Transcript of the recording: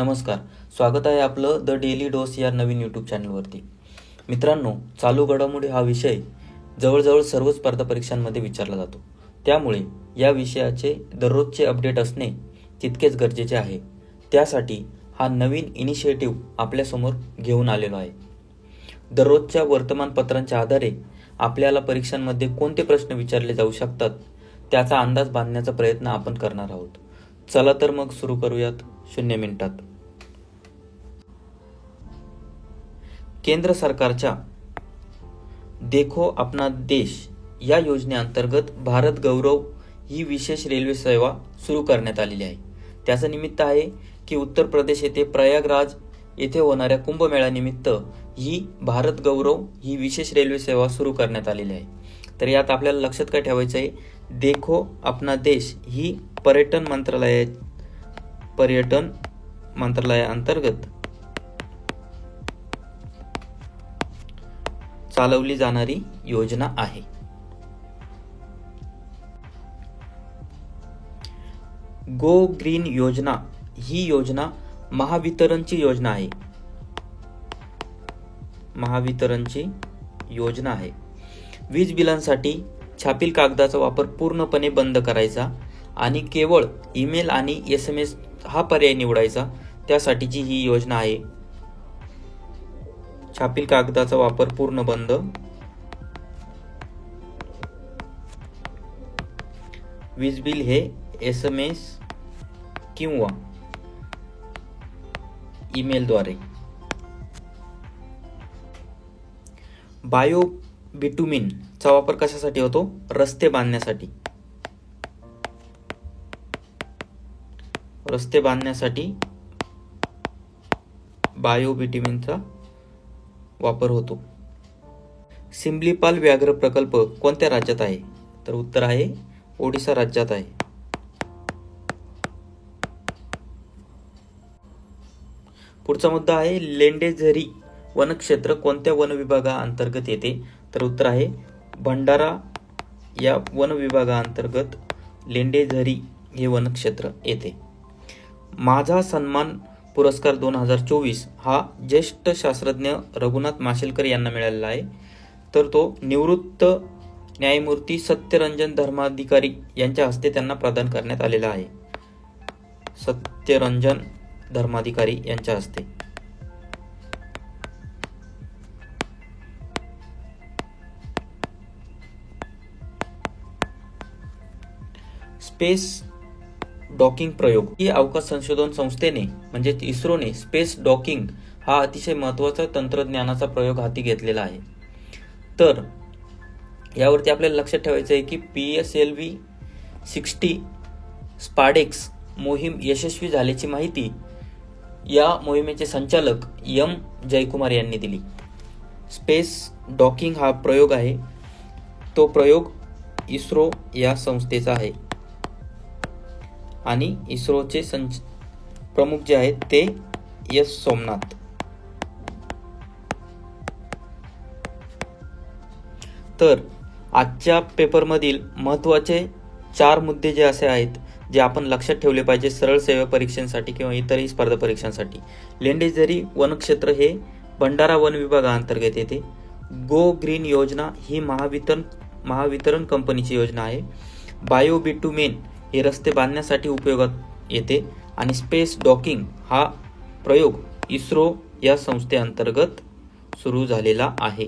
नमस्कार, स्वागत आहे आपलं द डेली डोस या नवीन यूट्यूब चॅनलवरती. मित्रांनो, चालू घडामोडी हा विषय जवळजवळ सर्व स्पर्धा परीक्षांमध्ये विचारला जातो. त्यामुळे या विषयाचे दररोजचे अपडेट असणे तितकेच गरजेचे आहे. त्यासाठी हा नवीन इनिशिएटिव्ह आपल्यासमोर घेऊन आलेलो आहे. दररोजच्या वर्तमानपत्रांच्या आधारे आपल्याला परीक्षांमध्ये कोणते प्रश्न विचारले जाऊ शकतात त्याचा अंदाज बांधण्याचा प्रयत्न आपण करणार आहोत. चला तर मग सुरू करूयात 0 मिनिटात. केंद्र सरकारच्या देखो अपना देश या योजनेअंतर्गत भारत गौरव ही विशेष रेल्वे सेवा सुरू करण्यात आलेली आहे. त्याचं निमित्त आहे की उत्तर प्रदेश येथे प्रयागराज येथे होणाऱ्या कुंभमेळ्यानिमित्त ही भारत गौरव ही विशेष रेल्वे सेवा सुरू करण्यात आलेली आहे. तर यात आपल्याला लक्षात काय ठेवायचं आहे, देखो अपना देश ही पर्यटन मंत्रालयाअंतर्गत चालवली जाणारी योजना आहे. गो ग्रीन योजना ही योजना महावितरणची योजना आहे. वीज बिलांसाठी छापील कागदाचा वापर पूर्णपणे बंद करायचा आणि केवळ ईमेल आणि SMS हा पर्याय निवडायचा. त्यासाठीची ही योजना आहे. छापील कागदाचा वापर पूर्ण बंद. वीज बिल हे SMS किंवा ईमेल द्वारे. बायो बिटुमिन चा वापर कशासाठी होतो? रस्ते बांधण्यासाठी. बायो बिटुमिनचा वापर होतो. सिम्लीपाल व्याघ्र प्रकल्प कोणत्या राज्यात आहे? तर उत्तर आहे ओडिशा राज्यात आहे. पुढचा मुद्दा आहे लेंडेझरी वनक्षेत्र कोणत्या वन विभागाअंतर्गत येते? तर उत्तर आहे भंडारा या वन विभागाअंतर्गत लेंडेझरी हे वनक्षेत्र येते. माझा सन्मान पुरस्कार 2024 हा ज्येष्ठ शास्त्रज्ञ रघुनाथ माशेलकर यांना मिळालेला आहे. तर तो निवृत्त न्यायमूर्ती सत्यरंजन धर्माधिकारी यांच्या हस्ते त्यांना प्रदान करण्यात आलेला आहे. सत्यरंजन धर्माधिकारी यांच्या हस्ते. स्पेस डॉकिंग प्रयोग ही अवकाश संशोधन संस्थेने म्हणजे इस्रोने स्पेस डॉकिंग हा अतिशय महत्त्वाचा तंत्रज्ञानाचा प्रयोग हाती घेतलेला आहे. तर यावरती आपल्याला लक्षात ठेवायचं आहे की PSLV 60 स्पाडेक्स मोहीम यशस्वी झाल्याची माहिती या मोहिमेचे संचालक M जयकुमार यांनी दिली. स्पेस डॉकिंग हा प्रयोग आहे. तो प्रयोग इस्रो या संस्थेचा आहे आणि इस्रोचे प्रमुख जे आहेत ते S सोमनाथ. तर आजच्या पेपरमधील महत्त्वाचे 4 मुद्दे जे असे आहेत जे आपण लक्षात ठेवले पाहिजे सरळ सेवा परीक्षांसाठी किंवा इतरही स्पर्धा परीक्षांसाठी. लेंडेझरी वनक्षेत्र हे भंडारा वन विभागाअंतर्गत येते. गो ग्रीन योजना ही महावितरण कंपनीची योजना आहे. बायो बिटुमेन हे रस्ते बांधण्यासाठी उपयोगात येते आणि स्पेस डॉकिंग हा प्रयोग इस्रो या संस्थेअंतर्गत सुरू झालेला आहे.